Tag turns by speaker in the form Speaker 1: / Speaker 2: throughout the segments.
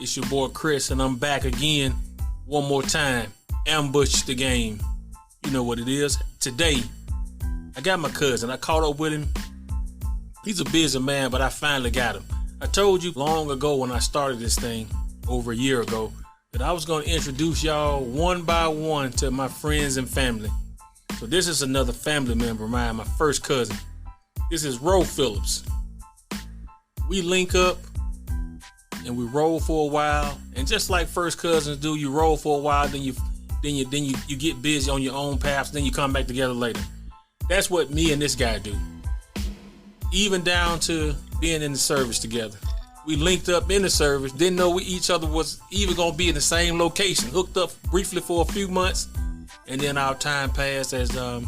Speaker 1: It's your boy Chris, and I'm back again one more time. Ambush the game. You know what it is. Today, I got my cousin. I caught up with him. He's a busy man, but I finally got him. I told you long ago when I started this thing, over a year ago, that I was going to introduce y'all one by one to my friends and family. So this is another family member of mine, my first cousin. This is Roe Phillips. We link up and we roll for a while, and just like first cousins do, you roll for a while, then you get busy on your own paths, then you come back together later. That's what me and this guy do. Even down to being in the service together. We linked up in the service, didn't know each other was even gonna be in the same location. Hooked up briefly for a few months, and then our time passed as our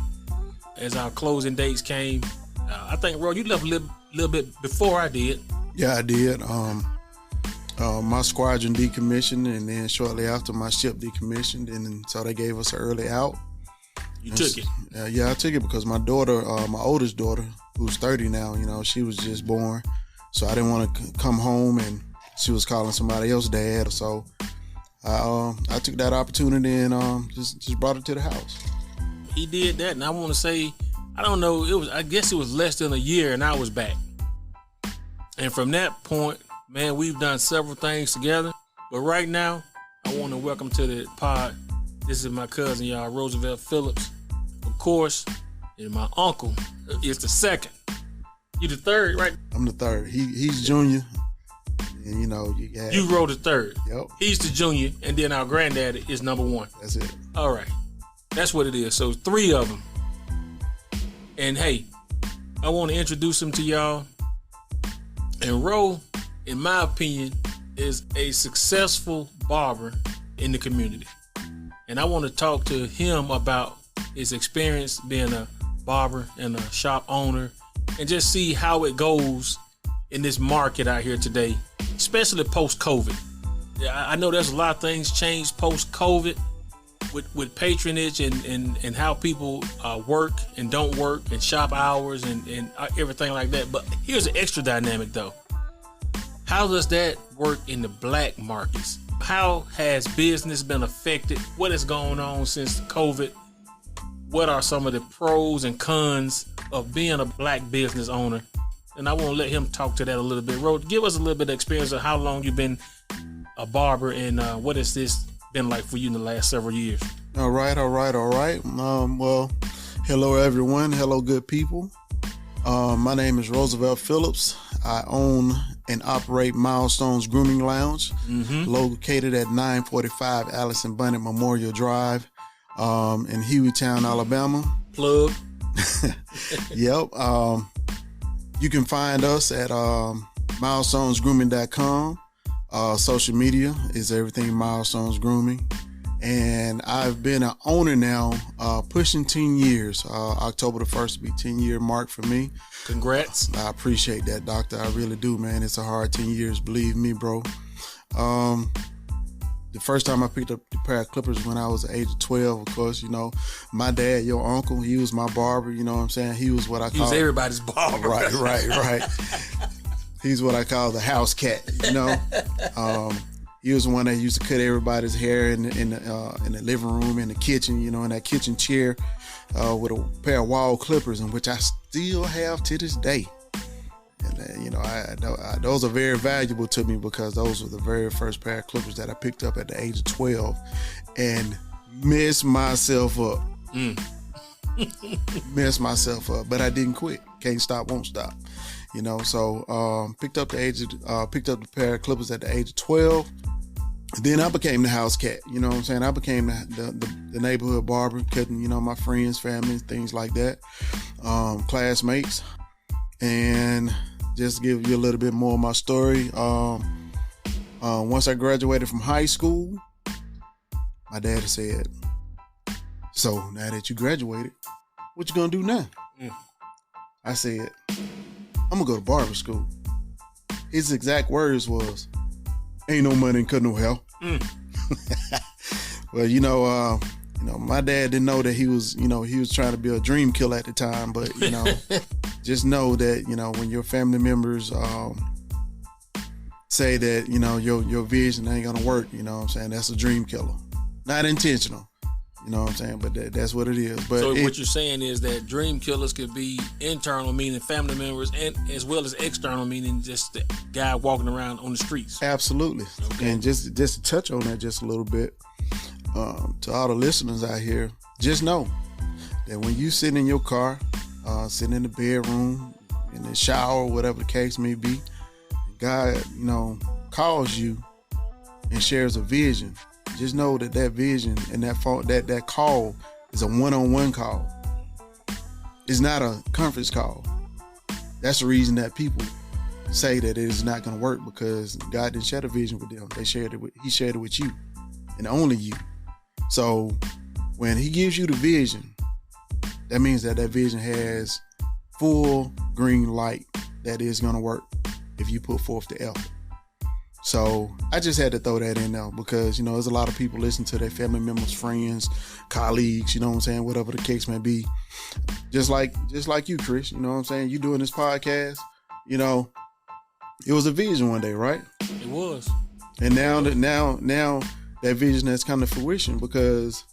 Speaker 1: closing dates came. I think, Ro, you left a little bit before I did.
Speaker 2: Yeah, I did. My squadron decommissioned, and then shortly after my ship decommissioned, and so they gave us an early out.
Speaker 1: You took it?
Speaker 2: Yeah, I took it because my daughter, my oldest daughter, who's 30 now, she was just born. So I didn't want to come home and she was calling somebody else dad. So I took that opportunity and just brought her to the house.
Speaker 1: He did that, and I want to say, I don't know, I guess it was less than a year, and I was back. And from that point, man, we've done several things together. But right now, I want to welcome to the pod. This is my cousin, y'all, Roe Phillips. Of course, and my uncle is the second. You the third, right?
Speaker 2: I'm the third. He's junior, and
Speaker 1: you Roe the third.
Speaker 2: Yep.
Speaker 1: He's the junior, and then our granddaddy is number one.
Speaker 2: That's it.
Speaker 1: All right, that's what it is. So 3 of them. And hey, I want to introduce him to y'all. And Roe, in my opinion, is a successful barber in the community. And I want to talk to him about his experience being a barber and a shop owner, and just see how it goes in this market out here today, especially post-COVID. I know there's a lot of things changed post-COVID with patronage and how people work and don't work and shop hours and everything like that. But here's an extra dynamic though. How does that work in the black markets? How has business been affected? What is going on since COVID? What are some of the pros and cons of being a black business owner? And I want to let him talk to that a little bit. Ro, give us a little bit of experience of how long you've been a barber, and what has this been like for you in the last several years?
Speaker 2: All right. Well, hello everyone. Hello, good people. My name is Roe Phillips. I own and operate Milestones Grooming Lounge, located at 945 Allison Bunnett Memorial Drive, in Hueytown, Alabama.
Speaker 1: Plug.
Speaker 2: Yep. You can find us at milestonesgrooming.com. Social media is everything Milestones Grooming. And I've been an owner now, pushing 10 years. October the 1st will be 10-year mark for me.
Speaker 1: Congrats.
Speaker 2: I appreciate that, doctor. I really do, man. It's a hard 10 years, believe me, bro. The first time I picked up a pair of clippers when I was the age of 12, of course, my dad, your uncle, he was my barber, you know what I'm saying? He was what I call...
Speaker 1: He was everybody's barber.
Speaker 2: Right. He's what I call the house cat, He was the one that used to cut everybody's hair in the living room, in the kitchen, in that kitchen chair, with a pair of wall clippers, in which I still have to this day. And those are very valuable to me because those were the very first pair of clippers that I picked up at the age of 12 and messed myself up. Messed myself up, but I didn't quit. Can't stop, won't stop. So picked up the pair of clippers at the age of 12. Then I became the house cat. You know what I'm saying? I became the neighborhood barber, cutting, my friends, family, things like that, classmates. And just to give you a little bit more of my story, once I graduated from high school, my dad said, "So now that you graduated, what you gonna do now?" I said, "I'm gonna go to barber school." His exact words was, "Ain't no money in cutting no hair." Well, my dad didn't know that he was trying to be a dream killer at the time, but just know that, when your family members say that, you know, your vision ain't gonna work. You know what I'm saying? That's a dream killer. Not intentional. You know what I'm saying? But that's what it is. But
Speaker 1: so what you're saying is that dream killers could be internal, meaning family members, and as well as external, meaning just the guy walking around on the streets.
Speaker 2: Absolutely. Okay. And just to touch on that just a little bit, to all the listeners out here, just know that when you sit in your car, sitting in the bedroom, in the shower, whatever the case may be, God, you know, calls you and shares a vision. Just know that vision and that call is a one-on-one call. It's not a conference call. That's the reason that people say that it is not going to work, because God didn't share the vision with them. He shared it with you, and only you. So when he gives you the vision, that means that vision has full green light that is going to work if you put forth the effort. So I just had to throw that in there because, you know, there's a lot of people listening to their family members, friends, colleagues, you know what I'm saying, whatever the case may be. Just like you, Chris, you know what I'm saying? You doing this podcast, you know, it was a vision one day, right?
Speaker 1: It was.
Speaker 2: And now that vision has come to fruition because,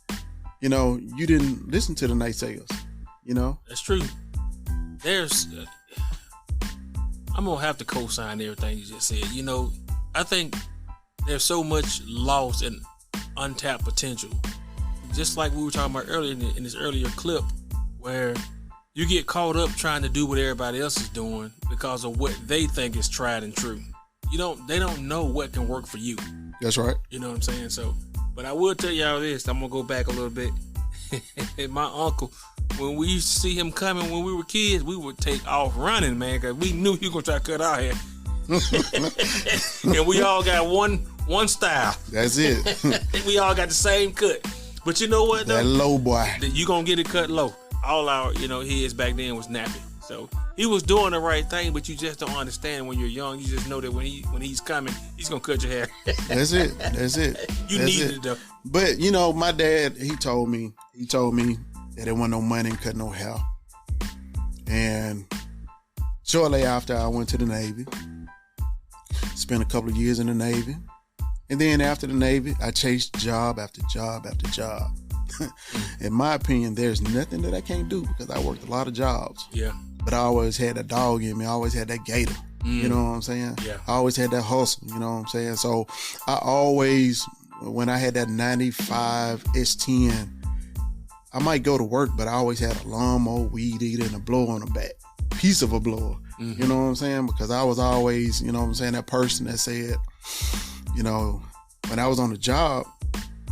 Speaker 2: you know, you didn't listen to the naysayers, you know?
Speaker 1: That's true. I'm going to have to co-sign everything you just said. You know, I think there's so much lost and untapped potential. Just like we were talking about earlier in this earlier clip, where you get caught up trying to do what everybody else is doing because of what they think is tried and true. They don't know what can work for you.
Speaker 2: That's right.
Speaker 1: You know what I'm saying? So, but I will tell y'all this. I'm going to go back a little bit. My uncle, when we used to see him coming when we were kids, we would take off running, man, because we knew he was going to try to cut our hair. And we all got one style.
Speaker 2: That's it.
Speaker 1: We all got the same cut. But you know what, though?
Speaker 2: That low boy.
Speaker 1: You going to get it cut low. All our, heads back then was nappy. So he was doing the right thing, but you just don't understand when you're young. You just know that when he's coming, he's going to cut your hair.
Speaker 2: That's it.
Speaker 1: You needed it, though.
Speaker 2: But, my dad, he told me that there wasn't no money in cutting no hair. And shortly after, I went to the Navy. Spent a couple of years in the Navy. And then after the Navy, I chased job after job after job. In my opinion, there's nothing that I can't do because I worked a lot of jobs.
Speaker 1: Yeah.
Speaker 2: But I always had a dog in me. I always had that gator. You know what I'm saying?
Speaker 1: Yeah.
Speaker 2: I always had that hustle. You know what I'm saying? So I always, when I had that 95 S10, I might go to work, but I always had a lawnmower, weed eater, and a blower on the back. Piece of a blower. Mm-hmm. You know what I'm saying? Because I was always, that person that said, when I was on the job,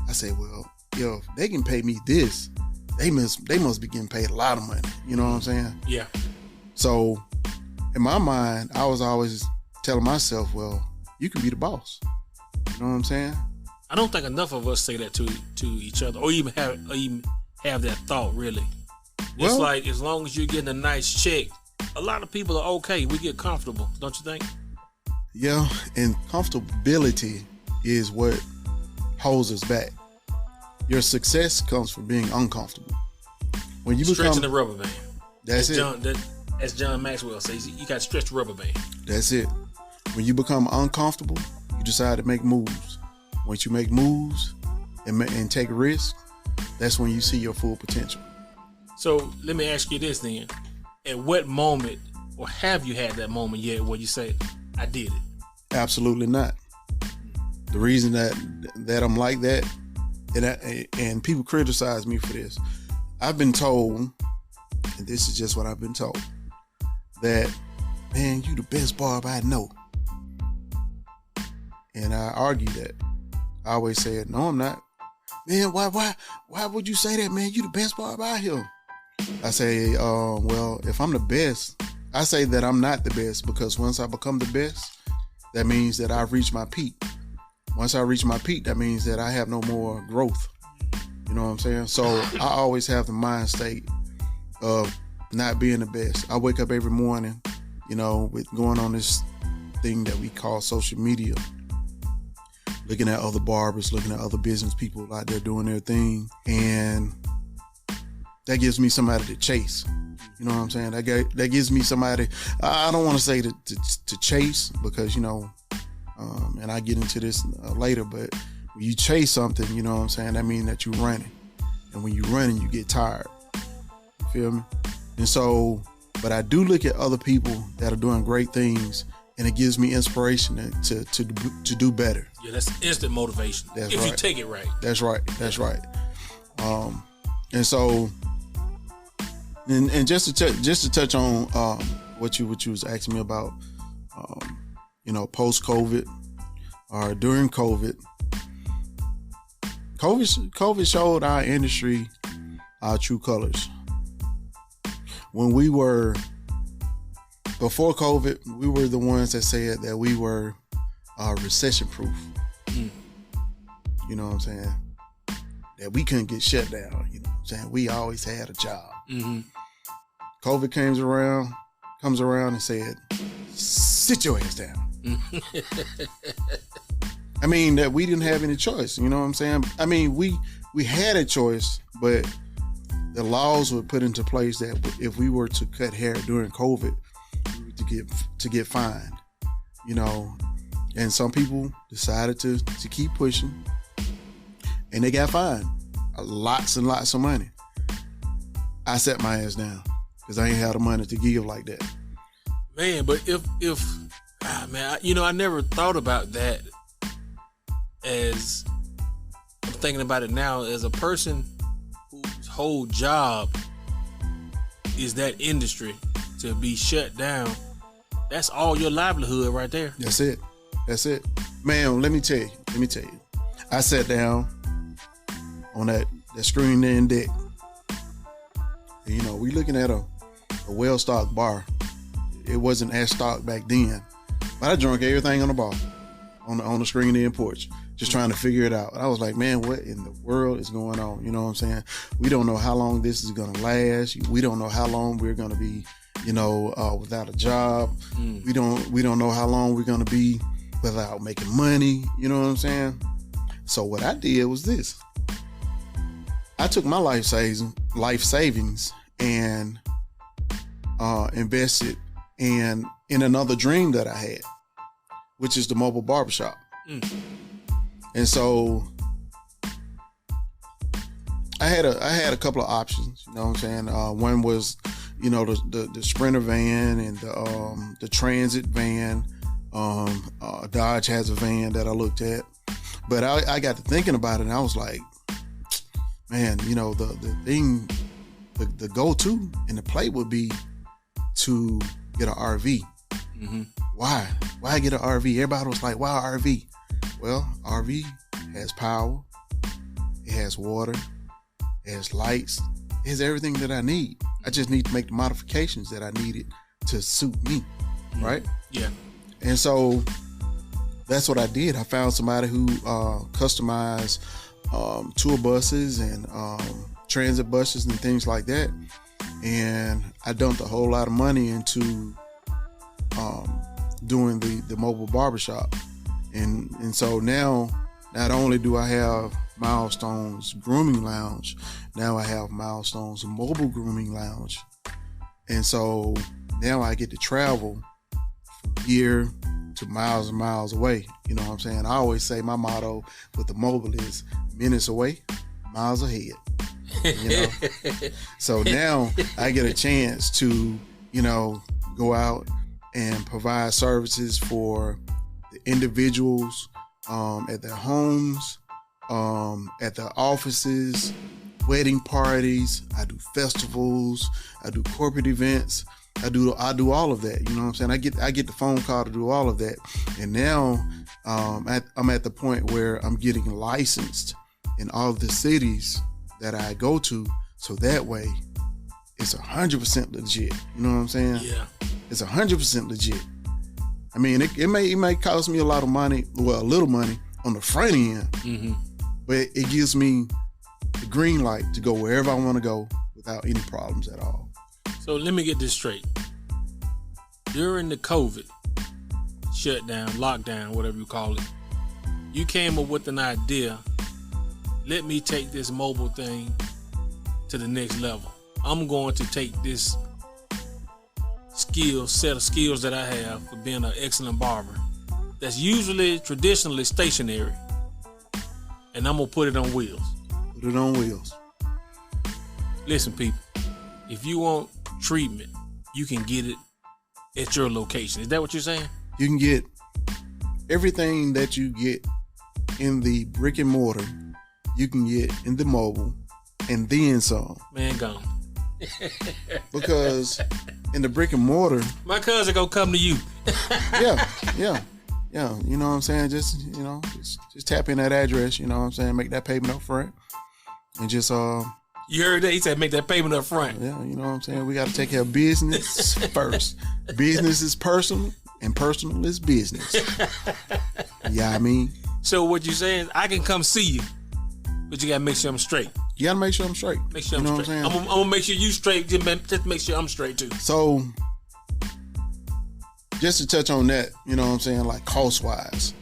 Speaker 2: I said, well, if they can pay me this, they must be getting paid a lot of money. You know what I'm saying?
Speaker 1: Yeah.
Speaker 2: So in my mind, I was always telling myself, well, you can be the boss. You know what I'm saying?
Speaker 1: I don't think enough of us say that to each other, or even have that thought, really. It's like, as long as you're getting a nice check, a lot of people are okay. We get comfortable, don't you think?
Speaker 2: Yeah, and comfortability is what holds us back. Your success comes from being uncomfortable. When you
Speaker 1: stretching the rubber band.
Speaker 2: That's it.
Speaker 1: As John Maxwell says, you got to stretch the rubber band.
Speaker 2: That's it. When you become uncomfortable, you decide to make moves. Once you make moves and take risks, that's when you see your full potential. So
Speaker 1: let me ask you this then. At what moment, or have you had that moment yet where you say, I did it?
Speaker 2: Absolutely not. The reason that I'm like that, and people criticize me for this, I've been told, and this is just what I've been told, that, man, you the best barber I know. And I argue that. I always say, no, I'm not. Man, why would you say that, man? You the best barber out here. I say, well, if I'm the best, I say that I'm not the best, because once I become the best, that means that I've reached my peak. Once I reach my peak, that means that I have no more growth. You know what I'm saying? So I always have the mind state of not being the best. I wake up every morning, with going on this thing that we call social media, looking at other barbers, looking at other business people out there doing their thing. And that gives me somebody to chase. You know what I'm saying? That gives me somebody, I don't want to say to chase, because, and I get into this later, but when you chase something, you know what I'm saying, that means that you're running. And when you're running, you get tired. You feel me? And so, but I do look at other people that are doing great things, and it gives me inspiration to do better.
Speaker 1: Yeah, that's instant motivation.
Speaker 2: That's
Speaker 1: if
Speaker 2: right.
Speaker 1: you take it right.
Speaker 2: That's right. That's right. And so, and just to touch on what you was asking me about, post COVID or during COVID. COVID showed our industry our true colors. When we were, before COVID, we were the ones that said that we were recession proof. You know what I'm saying? That we couldn't get shut down. You know what I'm saying? We always had a job.
Speaker 1: Mm-hmm.
Speaker 2: COVID comes around and said, sit your ass down. I mean, that we didn't have any choice. You know what I'm saying? I mean, we had a choice, but the laws were put into place that if we were to cut hair during COVID, we were to get fined. You know, and some people decided to keep pushing, and they got fined lots and lots of money. I sat my ass down because I ain't had the money to give like that.
Speaker 1: Man, but I never thought about that. As I'm thinking about it now, as a person whose whole job is that industry, to be shut down, that's all your livelihood right there.
Speaker 2: That's it. Man, let me tell you. I sat down on that screen there in deck. And, we looking at a well-stocked bar. It wasn't as stocked back then. But I drank everything on the bar, on the screen there in porch. Just trying to figure it out. I was like, man, what in the world is going on? You know what I'm saying? We don't know how long this is going to last. We don't know how long we're going to be, without a job. We don't know how long we're going to be without making money. You know what I'm saying? So what I did was this. I took my life savings and invested in another dream that I had, which is the mobile barbershop. And so I had a couple of options, you know what I'm saying? One was, the Sprinter van and the Transit van. Dodge has a van that I looked at. But I got to thinking about it, and I was like, man, the thing, the go-to and the play would be to get an RV. Mm-hmm. Why get an RV? Everybody was like, why RV? Well, RV has power, it has water, it has lights, it has everything that I need. I just need to make the modifications that I needed to suit me, right?
Speaker 1: Yeah.
Speaker 2: And so that's what I did. I found somebody who customized tour buses and transit buses and things like that. And I dumped a whole lot of money into doing the mobile barbershop. And so now, not only do I have Milestones Grooming Lounge, now I have Milestones Mobile Grooming Lounge. And so now I get to travel from here to miles and miles away. You know what I'm saying? I always say my motto with the mobile is minutes away, miles ahead. So now I get a chance to, go out and provide services for the individuals at their homes, at their offices, wedding parties. I do festivals. I do corporate events. I do all of that. You know what I'm saying? I get the phone call to do all of that. And now I'm at the point where I'm getting licensed in all of the cities that I go to. So that way it's 100% legit. You know what I'm saying?
Speaker 1: Yeah.
Speaker 2: It's 100% legit. I mean, it may cost me a lot of money, a little money on the front end, mm-hmm. but it gives me the green light to go wherever I want to go without any problems at all.
Speaker 1: So let me get this straight. During the COVID shutdown, lockdown, whatever you call it, you came up with an idea. Let me take this mobile thing to the next level. I'm going to take this set of skills that I have for being an excellent barber, that's usually traditionally stationary, and I'm gonna put it on wheels.
Speaker 2: Put it on wheels.
Speaker 1: Listen, people, if you want treatment, you can get it at your location. Is that what you're saying?
Speaker 2: You can get everything that you get in the brick and mortar, you can get in the mobile, and then some.
Speaker 1: Man, gone.
Speaker 2: Because in the brick and mortar,
Speaker 1: my cousin gonna come to you.
Speaker 2: yeah. You know what I'm saying? Just tap in that address. You know what I'm saying? Make that payment up front, and just
Speaker 1: You heard that? He said make that payment up front.
Speaker 2: Yeah, you know what I'm saying? We got to take care of business first. Business is personal, and personal is business. Yeah, I mean.
Speaker 1: So what you saying? I can come see you, but you gotta make sure I'm straight.
Speaker 2: You gotta make sure I'm straight.
Speaker 1: Make sure I'm straight. I'm gonna make sure you straight. Just make sure I'm straight too.
Speaker 2: So, just to touch on that, you know what I'm saying, like cost wise,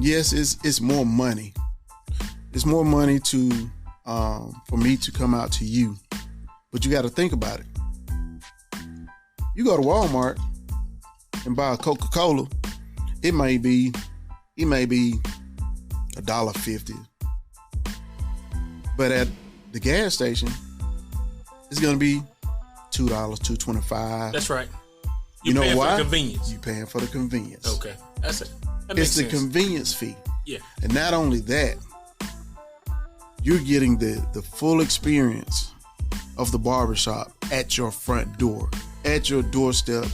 Speaker 2: yes, it's more money. It's more money to for me to come out to you, but you got to think about it. You go to Walmart and buy a Coca-Cola, it may be $1.50. But at the gas station, it's gonna be $2, $2.25.
Speaker 1: That's right.
Speaker 2: You know why?
Speaker 1: For the convenience.
Speaker 2: You paying for the convenience.
Speaker 1: Okay, that's it.
Speaker 2: It's the convenience fee.
Speaker 1: Yeah.
Speaker 2: And not only that, you're getting the full experience of the barbershop at your front door, at your doorstep,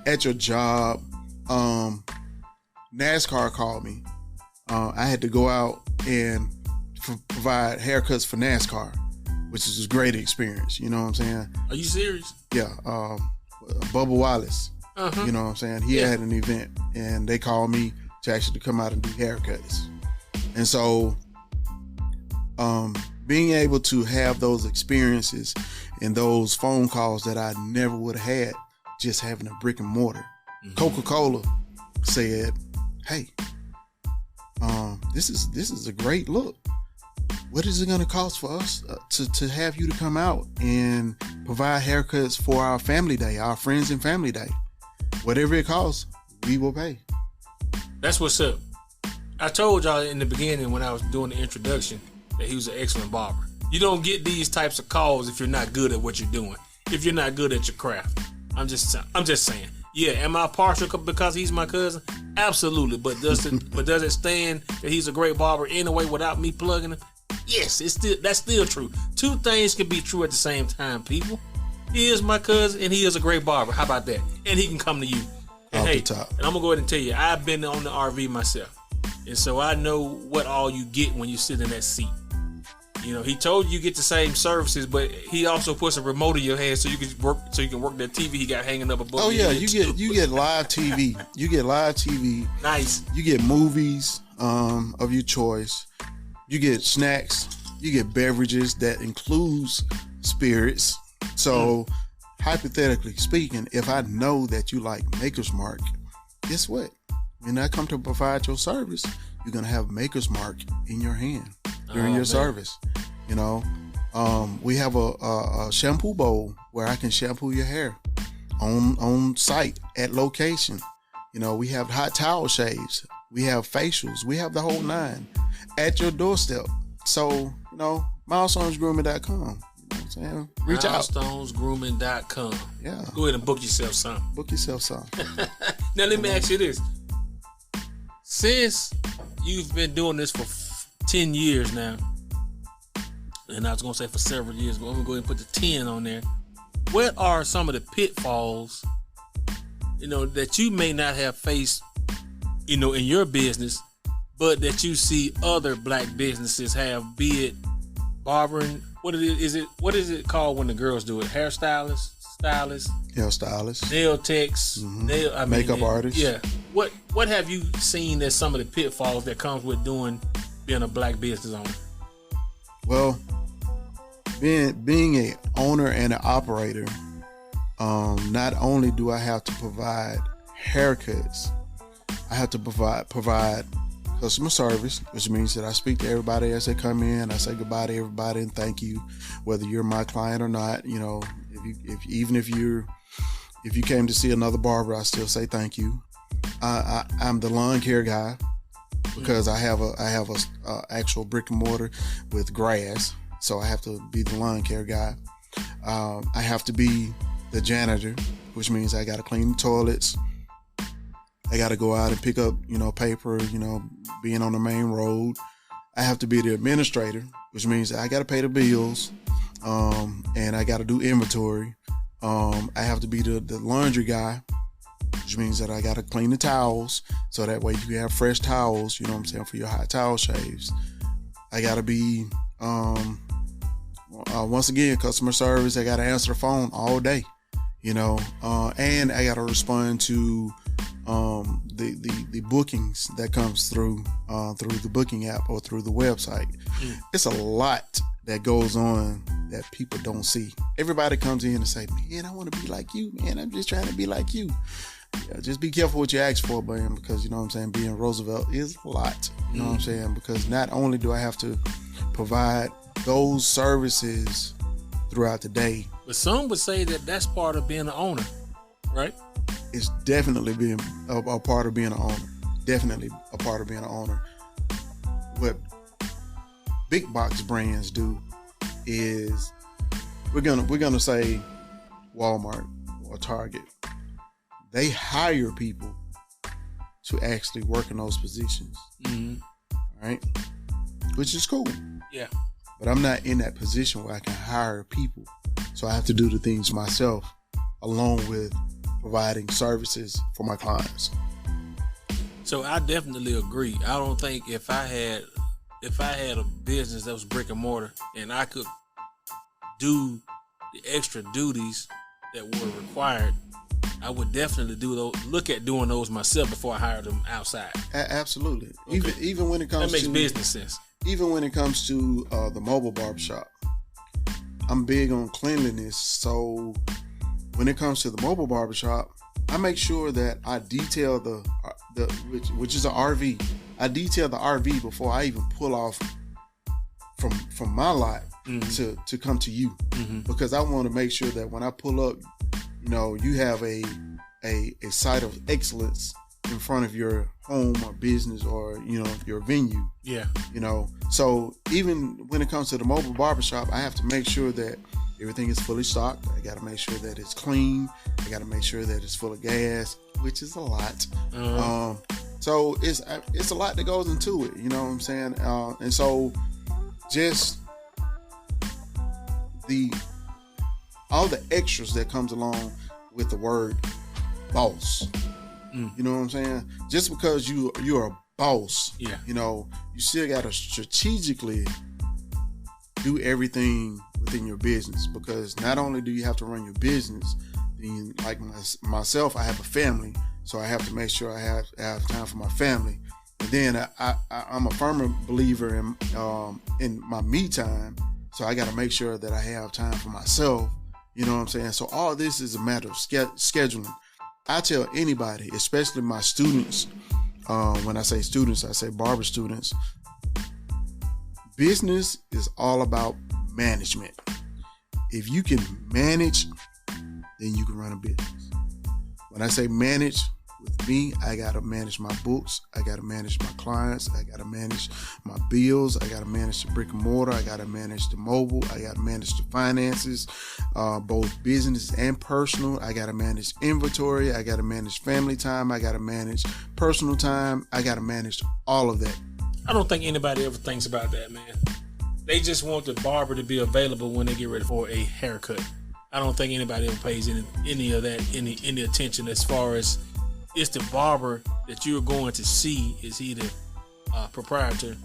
Speaker 2: at your job. NASCAR called me. I had to go out and provide haircuts for NASCAR, which is a great experience. You know what I'm saying?
Speaker 1: Are you serious?
Speaker 2: Yeah. Bubba Wallace.
Speaker 1: Uh-huh.
Speaker 2: You know what I'm saying? He had an event, and they called me to actually come out and do haircuts. And so, being able to have those experiences and those phone calls that I never would have had just having a brick and mortar. Mm-hmm. Coca-Cola said, "Hey, this is a great look. What is it going to cost for us to have you to come out and provide haircuts for our family day, our friends and family day? Whatever it costs, we will pay."
Speaker 1: That's what's up. I told y'all in the beginning when I was doing the introduction that he was an excellent barber. You don't get these types of calls if you're not good at what you're doing. If you're not good at your craft. I'm just saying. Yeah, am I partial because he's my cousin? Absolutely. But does it stand that he's a great barber anyway without me plugging him? Yes, that's still true. Two things can be true at the same time, people. He is my cousin and he is a great barber. How about that? And he can come to you. And
Speaker 2: Off the top.
Speaker 1: And I'm gonna go ahead and tell you, I've been on the RV myself. And so I know what all you get when you sit in that seat. You know, he told you get the same services, but he also puts a remote in your hand so you can work that TV he got hanging up above.
Speaker 2: Oh yeah, you get live TV. You get live TV.
Speaker 1: Nice.
Speaker 2: You get movies of your choice. You get snacks. You get beverages that includes spirits. So hypothetically speaking, if I know that you like Maker's Mark, guess what? When I come to provide your service, you're gonna have Maker's Mark in your hand during your service. You know, we have a shampoo bowl where I can shampoo your hair on site at location. You know, we have hot towel shaves, we have facials, we have the whole nine at your doorstep. So, you know, milestonesgrooming.com. You know what I'm saying? Reach out.
Speaker 1: Milestonesgrooming.com.
Speaker 2: Yeah.
Speaker 1: Go ahead and book yourself some.
Speaker 2: Book yourself some.
Speaker 1: Now let me ask you this. Since you've been doing this for 10 years now, and I was going to say for several years, but I'm going to go ahead and put the 10 on there. What are some of the pitfalls, you know, that you may not have faced, you know, in your business, but that you see other black businesses have, be it barbering, what is it called when the girls do it? Hairstylists, stylists, nail techs,
Speaker 2: makeup artists.
Speaker 1: Yeah. What have you seen as some of the pitfalls that comes with being a black business owner?
Speaker 2: Well, being a owner and an operator, not only do I have to provide haircuts, I have to provide customer service, which means that I speak to everybody as they come in. I say goodbye to everybody and thank you, whether you're my client or not. You know, if you came to see another barber, I still say thank you. I'm the lawn care guy because I have a actual brick and mortar with grass, so I have to be the lawn care guy. I have to be the janitor, which means I got to clean the toilets. I got to go out and pick up, paper, being on the main road. I have to be the administrator, which means I got to pay the bills, and I got to do inventory. I have to be the laundry guy, which means that I got to clean the towels, so that way you can have fresh towels, for your hot towel shaves. I got to be, once again, customer service. I got to answer the phone all day, and I got to respond to the bookings that comes through the booking app or through the website. It's a lot that goes on that people don't see. Everybody comes in and say, man, I want to be like you, man. I'm just trying to be like you. Yeah, just be careful what you ask for, man, because being Roosevelt is a lot. Because not only do I have to provide those services throughout the day,
Speaker 1: but some would say that that's part of being an owner, right?
Speaker 2: It's definitely being a part of being an owner. Definitely a part of being an owner. What big box brands do is we're gonna say Walmart or Target. They hire people to actually work in those positions. Right? Which is cool.
Speaker 1: Yeah.
Speaker 2: But I'm not in that position where I can hire people. So I have to do the things myself, along with providing services for my clients.
Speaker 1: So I definitely agree. I don't think if I had a business that was brick and mortar and I could do the extra duties that were required, I would definitely look at doing those myself before I hire them outside.
Speaker 2: Absolutely.
Speaker 1: Okay.
Speaker 2: Even when it comes
Speaker 1: that makes business sense.
Speaker 2: Even when it comes to the mobile barbershop, I'm big on cleanliness. So when it comes to the mobile barbershop, I make sure that I detail which is an RV. I detail the RV before I even pull off from my lot to come to you, because I want to make sure that when I pull up, you have a site of excellence in front of your home or business or your venue.
Speaker 1: Yeah.
Speaker 2: So even when it comes to the mobile barbershop, I have to make sure that everything is fully stocked. I got to make sure that it's clean. I got to make sure that it's full of gas, which is a lot. So it's a lot that goes into it. You know what I'm saying? And so just all the extras that comes along with the word boss. You know what I'm saying? Just because you're a boss,
Speaker 1: yeah.
Speaker 2: You still got to strategically do everything within your business, because not only do you have to run your business, then like myself, I have a family, so I have to make sure I have time for my family. And then I'm a firm believer in my me time, so I got to make sure that I have time for myself. You know what I'm saying? So all this is a matter of scheduling. I tell anybody, especially my students, when I say students, I say barber students, business is all about management. If you can manage, then you can run a business. When I say manage, with me, I got to manage my books. I got to manage my clients. I got to manage my bills. I got to manage the brick and mortar. I got to manage the mobile. I got to manage the finances, both business and personal. I got to manage inventory. I got to manage family time. I got to manage personal time. I got to manage all of that.
Speaker 1: I don't think anybody ever thinks about that, man. They just want the barber to be available when they get ready for a haircut. I don't think anybody ever pays any of that, any attention as far as it's the barber that you're going to see. Is he the proprietor?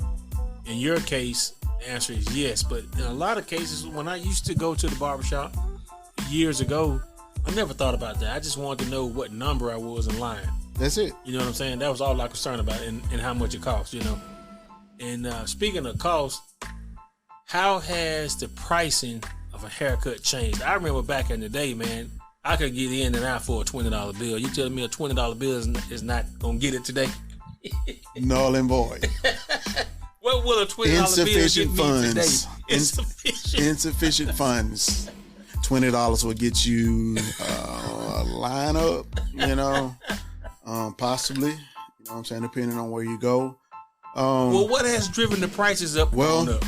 Speaker 1: In your case, the answer is yes. But in a lot of cases, when I used to go to the barbershop years ago, I never thought about that. I just wanted to know what number I was in line.
Speaker 2: That's it.
Speaker 1: You know what I'm saying? That was all I was concerned about, and how much it costs, And speaking of cost, how has the pricing of a haircut changed? I remember back in the day, man, I could get in and out for a $20 bill. You telling me a $20 bill is not gonna get it today?
Speaker 2: Null and void.
Speaker 1: What will a $20
Speaker 2: Insufficient
Speaker 1: bill get me
Speaker 2: funds.
Speaker 1: today?
Speaker 2: Insufficient funds. $20 will get you a lineup, Possibly. You know what I'm saying? Depending on where you go.
Speaker 1: Well, what has driven the prices up?
Speaker 2: Well,
Speaker 1: up?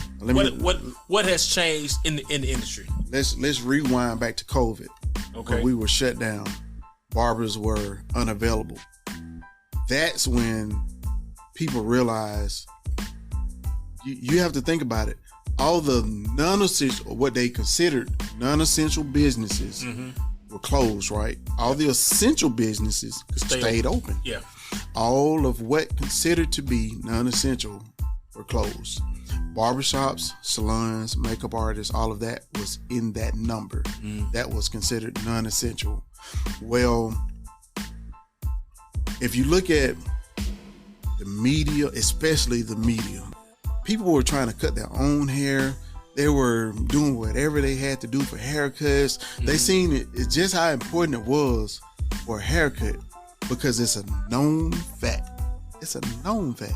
Speaker 1: What has changed in the industry?
Speaker 2: Let's rewind back to COVID.
Speaker 1: Okay.
Speaker 2: When we were shut down, barbers were unavailable. That's when people realized you have to think about it. All the non-essential, what they considered non-essential businesses were closed, right? All the essential businesses stayed open.
Speaker 1: Yeah.
Speaker 2: All of what considered to be non-essential were closed. Barbershops, salons, makeup artists, all of that was in that number. That was considered non-essential. Well, if you look at the media, especially the media, people were trying to cut their own hair. They were doing whatever they had to do for haircuts. They seen it's just how important it was for a haircut, because it's a known fact. It's a known fact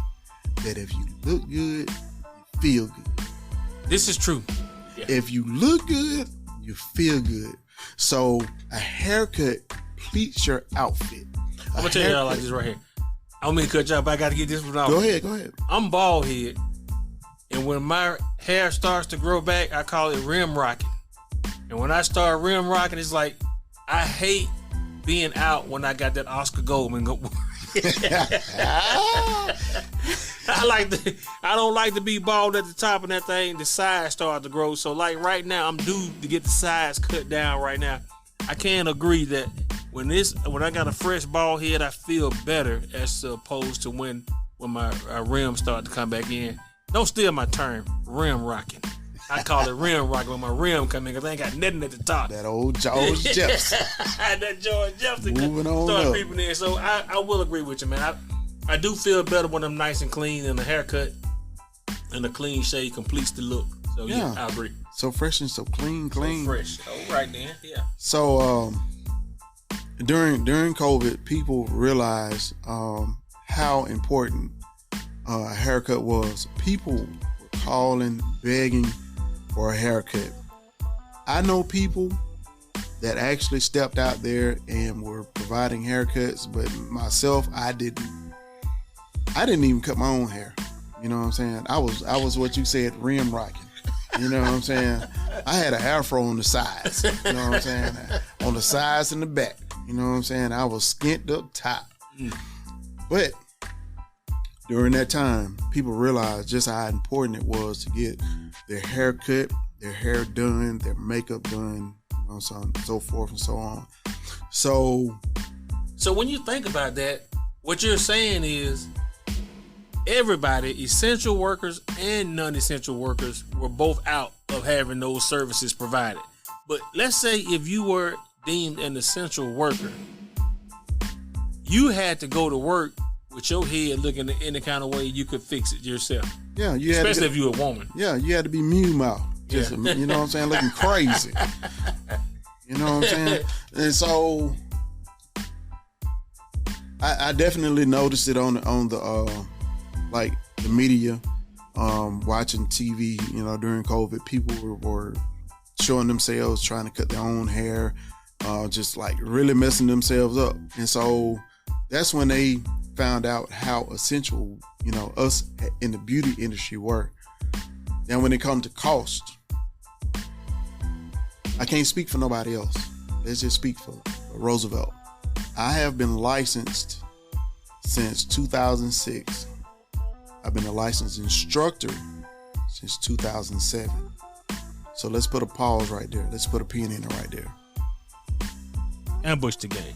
Speaker 2: that if you look good, you feel good.
Speaker 1: This is true. Yeah.
Speaker 2: If you look good, you feel good. So a haircut completes your outfit.
Speaker 1: I'm gonna tell y'all like this right here. I don't mean to cut y'all, but I gotta get this one off.
Speaker 2: Go ahead.
Speaker 1: I'm bald head, and when my hair starts to grow back, I call it rim rocking. And when I start rim rocking, it's like I hate being out when I got that Oscar Goldman. I don't like to be bald at the top, and that thing, the sides start to grow. So like right now, I'm due to get the sides cut down right now. I can't agree that when I got a fresh bald head, I feel better as opposed to when my rims start to come back in. Don't steal my term, rim rocking. I call it rim rocking when my rim come in, because I ain't got nothing at the top.
Speaker 2: That old George Jefferson.
Speaker 1: That George Jefferson
Speaker 2: Moving on
Speaker 1: start
Speaker 2: up.
Speaker 1: creeping in. So I will agree with you, man. I do feel better when I'm nice and clean, and the haircut and the clean shave completes the look. So yeah, I agree.
Speaker 2: So fresh and so clean.
Speaker 1: So fresh. All right then. Yeah.
Speaker 2: So during COVID, people realized how important a haircut was. People were calling, begging for a haircut. I know people that actually stepped out there and were providing haircuts, but myself, I didn't even cut my own hair. You know what I'm saying? I was what you said, rim rocking. You know what I'm saying? I had an afro on the sides. You know what I'm saying? On the sides and the back. You know what I'm saying? I was skint up top. But during that time, people realized just how important it was to get their hair cut, their hair done, their makeup done, you know, so forth and so on. So
Speaker 1: when you think about that, what you're saying is everybody, essential workers and non-essential workers, were both out of having those services provided. But let's say if you were deemed an essential worker, you had to go to work with your head looking any kind of way you could fix it yourself.
Speaker 2: Yeah,
Speaker 1: especially if you're a woman.
Speaker 2: Yeah, you had to be mew mouth. You know what I'm saying, looking crazy. You know what I'm saying? And so I definitely noticed it on the like the media, watching TV, you know, during COVID. People were showing themselves trying to cut their own hair, just like really messing themselves up. And so that's when they found out how essential, you know, us in the beauty industry were. Now, when it comes to cost, I can't speak for nobody else. Let's just speak for Roosevelt. I have been licensed since 2006. I've been a licensed instructor since 2007. So let's put a pause right there. Let's put a pin in it right there.
Speaker 1: Ambush the game.